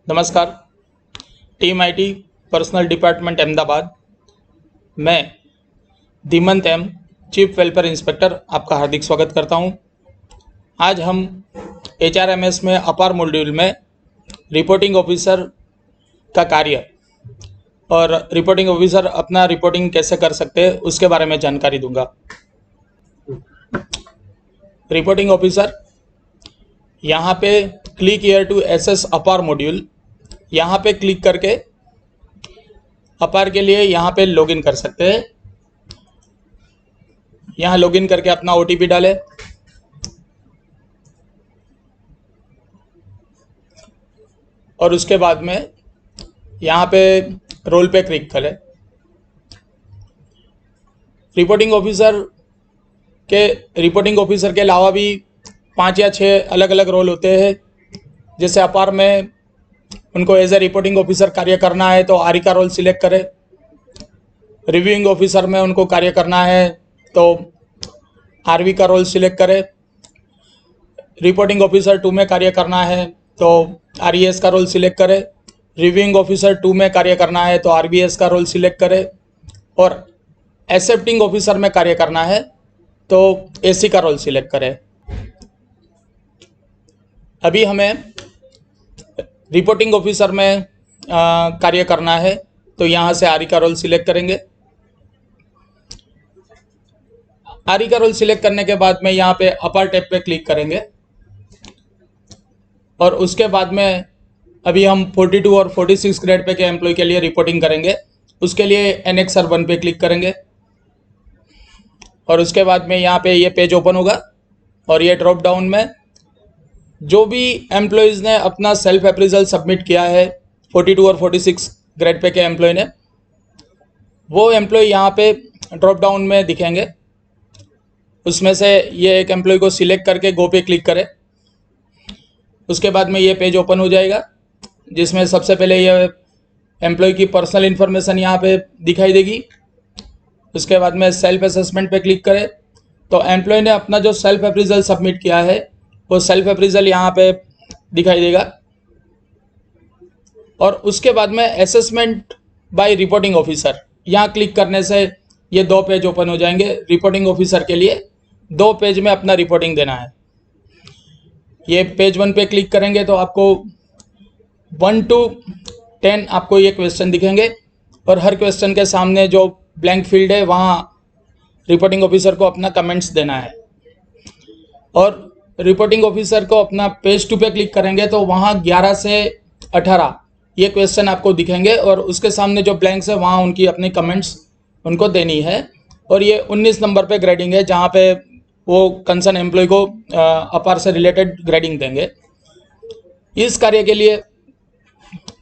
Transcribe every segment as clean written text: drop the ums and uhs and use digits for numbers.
नमस्कार। Team IT personal department Ahmedabad, मैं Dhimant M, chief welfare inspector, आपका हार्दिक स्वागत करता हूं। आज हम HRMS में अपार मॉड्यूल में रिपोर्टिंग ऑफिसर का कार्य और रिपोर्टिंग ऑफिसर अपना रिपोर्टिंग कैसे कर सकते हैं उसके बारे में जानकारी दूंगा। रिपोर्टिंग ऑफिसर, यहाँ पे क्लिक हियर टू एसेस अपार मॉड्यूल, यहाँ पे क्लिक करके अपार के लिए यहाँ पे लॉगिन कर सकते हैं। यहाँ लॉगिन करके अपना OTP डालें और उसके बाद में यहाँ पे रोल पे क्लिक करें। रिपोर्टिंग ऑफिसर के अलावा भी 5 या 6 अलग अलग रोल होते हैं। जैसे अपार में उनको एज ए रिपोर्टिंग ऑफिसर कार्य करना है तो आरई का रोल सिलेक्ट करें। रिव्यूइंग ऑफिसर में उनको कार्य करना है तो आरवी का रोल सिलेक्ट करें। रिपोर्टिंग ऑफिसर 2 में कार्य करना है तो RES का रोल सिलेक्ट करें। रिव्यूइंग ऑफिसर 2 में कार्य करना है तो RBS का रोल सिलेक्ट करें। और एक्सेप्टिंग ऑफिसर में कार्य करना है तो AC का रोल सिलेक्ट करें। अभी हमें रिपोर्टिंग ऑफिसर में कार्य करना है तो यहाँ से आरई का रोल सिलेक्ट करेंगे। आरई का रोल सिलेक्ट करने के बाद में यहाँ पे अपर टैब पे क्लिक करेंगे और उसके बाद में अभी हम 42 और 46 ग्रेड पे के एम्प्लॉय के लिए रिपोर्टिंग करेंगे। उसके लिए Annexure 1 पे क्लिक करेंगे और उसके बाद में यहाँ पे ये पेज ओपन होगा और ये ड्रॉप डाउन में जो भी एम्प्लॉयज़ ने अपना सेल्फ अप्रेजल सबमिट किया है 42 और 46 ग्रेड पे के एम्प्लॉय ने, वो एम्प्लॉय यहाँ पे ड्रॉप डाउन में दिखेंगे। उसमें से ये एक एम्प्लॉय को सिलेक्ट करके गो पे क्लिक करें। उसके बाद में ये पेज ओपन हो जाएगा जिसमें सबसे पहले ये एम्प्लॉय की पर्सनल इन्फॉर्मेशन यहाँ पे दिखाई देगी। उसके बाद में सेल्फ असेसमेंट पे क्लिक करें तो एम्प्लॉय ने अपना जो सेल्फ अप्रेजल सबमिट किया है वो सेल्फ अप्रेजल यहाँ पे दिखाई देगा। और उसके बाद में असेसमेंट बाय रिपोर्टिंग ऑफिसर, यहाँ क्लिक करने से ये 2 पेज ओपन हो जाएंगे। रिपोर्टिंग ऑफिसर के लिए 2 पेज में अपना रिपोर्टिंग देना है। ये पेज 1 पे क्लिक करेंगे तो आपको 1 to 10 आपको ये क्वेश्चन दिखेंगे और हर क्वेश्चन के सामने जो ब्लैंक फील्ड है वहाँ रिपोर्टिंग ऑफिसर को अपना कमेंट्स देना है। और रिपोर्टिंग ऑफिसर को अपना पेज 2 पे क्लिक करेंगे तो वहाँ 11 से 18 ये क्वेश्चन आपको दिखेंगे और उसके सामने जो ब्लैंक्स है वहाँ उनकी अपनी कमेंट्स उनको देनी है। और ये 19 नंबर पे ग्रेडिंग है जहाँ पे वो कंसर्न एम्प्लॉय को अपार से रिलेटेड ग्रेडिंग देंगे। इस कार्य के लिए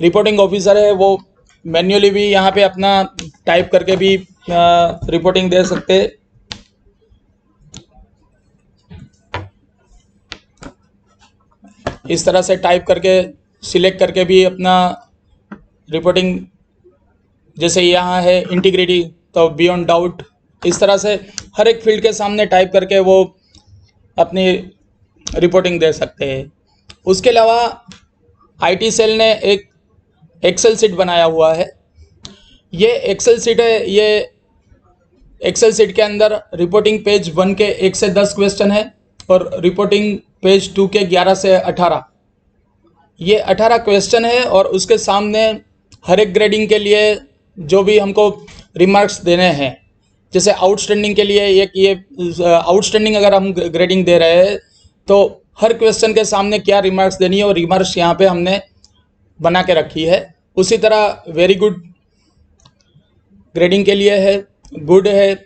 रिपोर्टिंग ऑफिसर है वो मैन्युअली भी यहाँ पे अपना टाइप करके भी रिपोर्टिंग दे सकते हैं। इस तरह से टाइप करके सिलेक्ट करके भी अपना रिपोर्टिंग, जैसे यहाँ है इंटीग्रिटी तो बियॉन्ड डाउट, इस तरह से हर एक फील्ड के सामने टाइप करके वो अपनी रिपोर्टिंग दे सकते हैं। उसके अलावा IT सेल ने एक एक्सेल सीट बनाया हुआ है। ये एक्सेल सीट है, ये एक्सेल सीट के अंदर रिपोर्टिंग पेज 1 के 1 से 10 क्वेश्चन है और रिपोर्टिंग पेज 2 के 11 से 18 ये 18 क्वेश्चन है। और उसके सामने हर एक ग्रेडिंग के लिए जो भी हमको रिमार्क्स देने हैं, जैसे आउटस्टैंडिंग के लिए ये आउटस्टैंडिंग अगर हम ग्रेडिंग दे रहे हैं तो हर क्वेश्चन के सामने क्या रिमार्क्स देनी है और रिमार्क्स यहाँ पे हमने बना के रखी है। उसी तरह वेरी गुड ग्रेडिंग के लिए है, गुड है,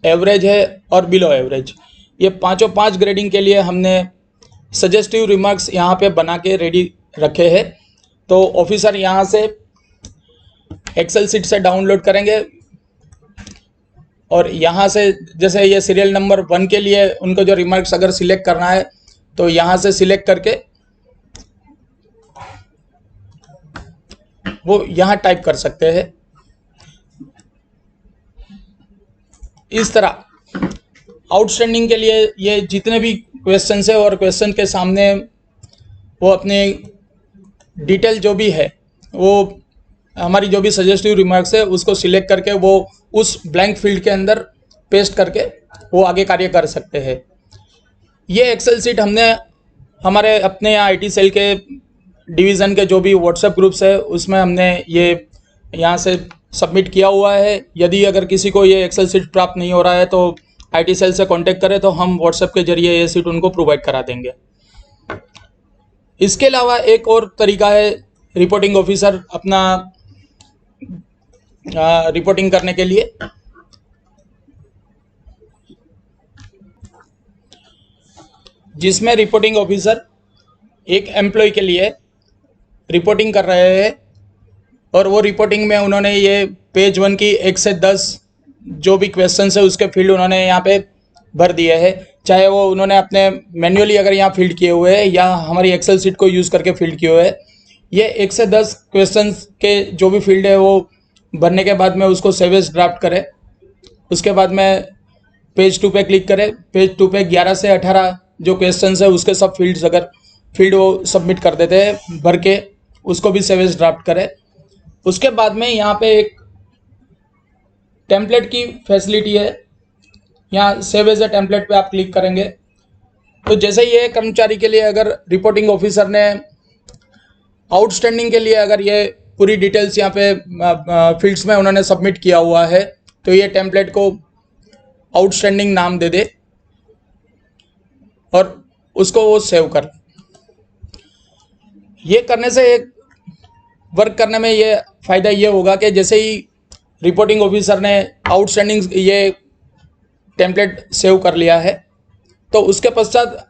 एवरेज है और बिलो एवरेज, ये 5 ग्रेडिंग के लिए हमने सजेस्टिव रिमार्क्स यहाँ पे बना के रेडी रखे हैं। तो ऑफिसर यहाँ से एक्सेल सीट से डाउनलोड करेंगे और यहाँ से जैसे ये सीरियल नंबर 1 के लिए उनको जो रिमार्क्स अगर सिलेक्ट करना है तो यहाँ से सिलेक्ट करके वो यहाँ टाइप कर सकते हैं। इस तरह आउटस्टैंडिंग के लिए ये जितने भी क्वेश्चन है और क्वेश्चन के सामने वो अपने डिटेल जो भी है वो हमारी जो भी सजेस्टिव रिमार्क्स है उसको सिलेक्ट करके वो उस ब्लैंक फील्ड के अंदर पेस्ट करके वो आगे कार्य कर सकते हैं। ये एक्सेल सीट हमने हमारे अपने यहाँ आईटी सेल के डिवीज़न के जो भी व्हाट्सएप ग्रुप्स है उसमें हमने ये यहाँ से सबमिट किया हुआ है। यदि अगर किसी को ये एक्सेल सीट प्राप्त नहीं हो रहा है तो आईटी सेल से कांटेक्ट करें तो हम व्हाट्सएप के जरिए ये सीट उनको प्रोवाइड करा देंगे। इसके अलावा एक और तरीका है रिपोर्टिंग ऑफिसर अपना रिपोर्टिंग करने के लिए। जिसमें रिपोर्टिंग ऑफिसर एक एम्प्लॉय के लिए रिपोर्टिंग कर रहे हैं और वो रिपोर्टिंग में उन्होंने ये पेज 1 की 1 से 10 जो भी क्वेश्चंस है उसके फील्ड उन्होंने यहाँ पे भर दिए हैं। चाहे वो उन्होंने अपने मैन्युअली अगर यहाँ फील्ड किए हुए हैं या हमारी एक्सेल सीट को यूज़ करके फील्ड किए हुए हैं। ये 1 से 10 क्वेश्चंस के जो भी फील्ड है वो भरने के बाद में उसको सेव एज ड्राफ्ट करें। उसके बाद में पेज 2 पे क्लिक करें। पेज 2 पे 11 से 18 जो क्वेश्चंस है उसके सब फील्ड्स अगर फील्ड वो सबमिट कर देते हैं भर के, उसको भी सेव एज ड्राफ्ट करें। उसके बाद में यहाँ पे एक टेम्पलेट की फैसिलिटी है। यहाँ सेव एज अ टेम्पलेट पे आप क्लिक करेंगे तो जैसे ये कर्मचारी के लिए अगर रिपोर्टिंग ऑफिसर ने आउटस्टैंडिंग के लिए अगर ये पूरी डिटेल्स यहाँ पे फील्ड्स में उन्होंने सबमिट किया हुआ है तो ये टेम्पलेट को आउटस्टैंडिंग नाम दे दे और उसको वो सेव कर। ये करने से एक वर्क करने में ये फ़ायदा ये होगा कि जैसे ही रिपोर्टिंग ऑफिसर ने आउटस्टैंडिंग ये टेम्पलेट सेव कर लिया है तो उसके पश्चात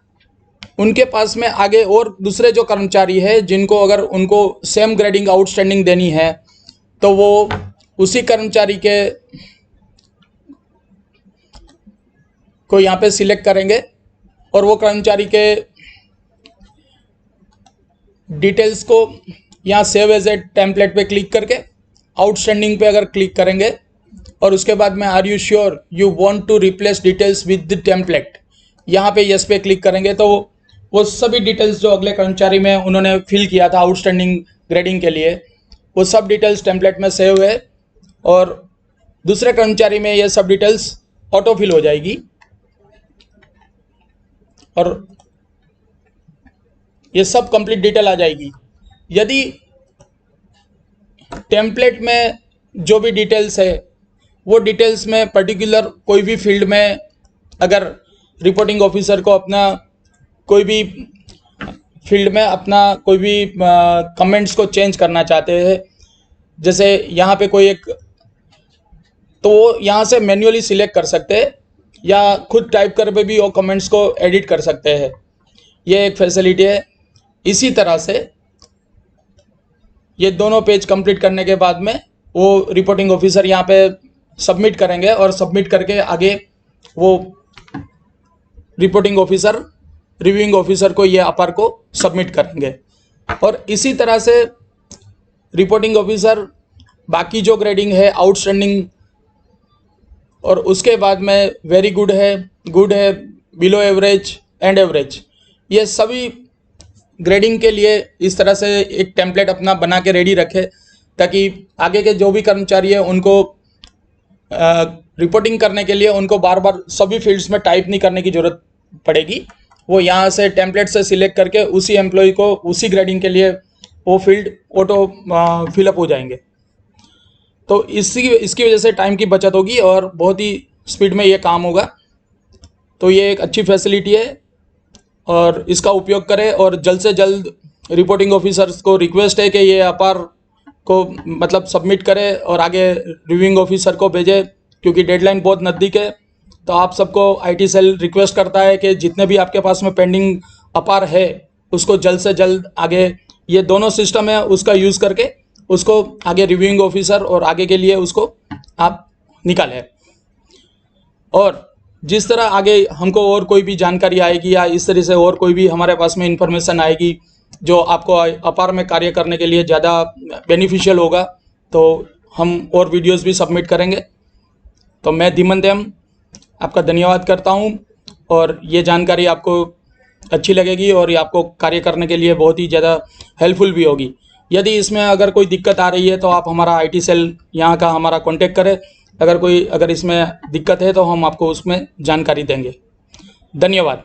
उनके पास में आगे और दूसरे जो कर्मचारी है जिनको अगर उनको सेम ग्रेडिंग आउटस्टैंडिंग देनी है तो वो उसी कर्मचारी के को यहाँ पे सिलेक्ट करेंगे और वो कर्मचारी के डिटेल्स को यहाँ सेव एज ए टेम्पलेट पे क्लिक करके आउटस्टैंडिंग पे अगर क्लिक करेंगे और उसके बाद में are you sure you want to replace details with the template, यहाँ पे यस पे क्लिक करेंगे तो वो सभी डिटेल्स जो अगले कर्मचारी में उन्होंने फिल किया था आउटस्टैंडिंग ग्रेडिंग के लिए वो सब डिटेल्स टेम्पलेट में सेव है और दूसरे कर्मचारी में ये सब डिटेल्स ऑटो फिल हो जाएगी और ये सब कंप्लीट डिटेल आ जाएगी। यदि टेम्पलेट में जो भी डिटेल्स है वो डिटेल्स में पर्टिकुलर कोई भी फील्ड में अगर रिपोर्टिंग ऑफिसर को अपना कोई भी फील्ड में अपना कोई भी कमेंट्स को चेंज करना चाहते हैं, जैसे यहाँ पे कोई एक, तो वो यहाँ से मैन्युअली सिलेक्ट कर सकते हैं या खुद टाइप कर पे भी वो कमेंट्स को एडिट कर सकते हैं। ये एक फैसिलिटी है। इसी तरह से ये दोनों पेज कंप्लीट करने के बाद में वो रिपोर्टिंग ऑफिसर यहाँ पे सबमिट करेंगे और सबमिट करके आगे वो रिपोर्टिंग ऑफिसर रिव्यूइंग ऑफिसर को ये अपार को सबमिट करेंगे। और इसी तरह से रिपोर्टिंग ऑफिसर बाकी जो ग्रेडिंग है आउटस्टैंडिंग और उसके बाद में वेरी गुड है, बिलो एवरेज एंड एवरेज, ये सभी ग्रेडिंग के लिए इस तरह से एक टेम्पलेट अपना बना के रेडी रखे ताकि आगे के जो भी कर्मचारी है उनको रिपोर्टिंग करने के लिए उनको बार बार सभी फील्ड्स में टाइप नहीं करने की ज़रूरत पड़ेगी। वो यहाँ से टेम्पलेट से सिलेक्ट करके उसी एम्प्लॉय को उसी ग्रेडिंग के लिए वो फील्ड ऑटो फिलअप हो जाएंगे। तो इसकी वजह से टाइम की बचत होगी और बहुत ही स्पीड में ये काम होगा। तो ये एक अच्छी फैसिलिटी है और इसका उपयोग करें और जल्द से जल्द रिपोर्टिंग ऑफिसर्स को रिक्वेस्ट है कि ये अपार को मतलब सबमिट करें और आगे रिव्यूइंग ऑफिसर को भेजें क्योंकि डेडलाइन बहुत नज़दीक है। तो आप सबको आईटी सेल रिक्वेस्ट करता है कि जितने भी आपके पास में पेंडिंग अपार है उसको जल्द से जल्द आगे ये दोनों सिस्टम है उसका यूज़ करके उसको आगे रिव्यूइंग ऑफिसर और आगे के लिए उसको आप निकालें। और जिस तरह आगे हमको और कोई भी जानकारी आएगी या इस तरह से और कोई भी हमारे पास में इंफॉर्मेशन आएगी जो आपको अपार में कार्य करने के लिए ज़्यादा बेनिफिशियल होगा तो हम और वीडियोस भी सबमिट करेंगे। तो मैं धीमन देम आपका धन्यवाद करता हूं और ये जानकारी आपको अच्छी लगेगी और ये आपको कार्य करने के लिए बहुत ही ज़्यादा हेल्पफुल भी होगी। यदि इसमें अगर कोई दिक्कत आ रही है तो आप हमारा IT सेल यहाँ का हमारा कॉन्टेक्ट करें। अगर इसमें दिक्कत है तो हम आपको उसमें जानकारी देंगे। धन्यवाद।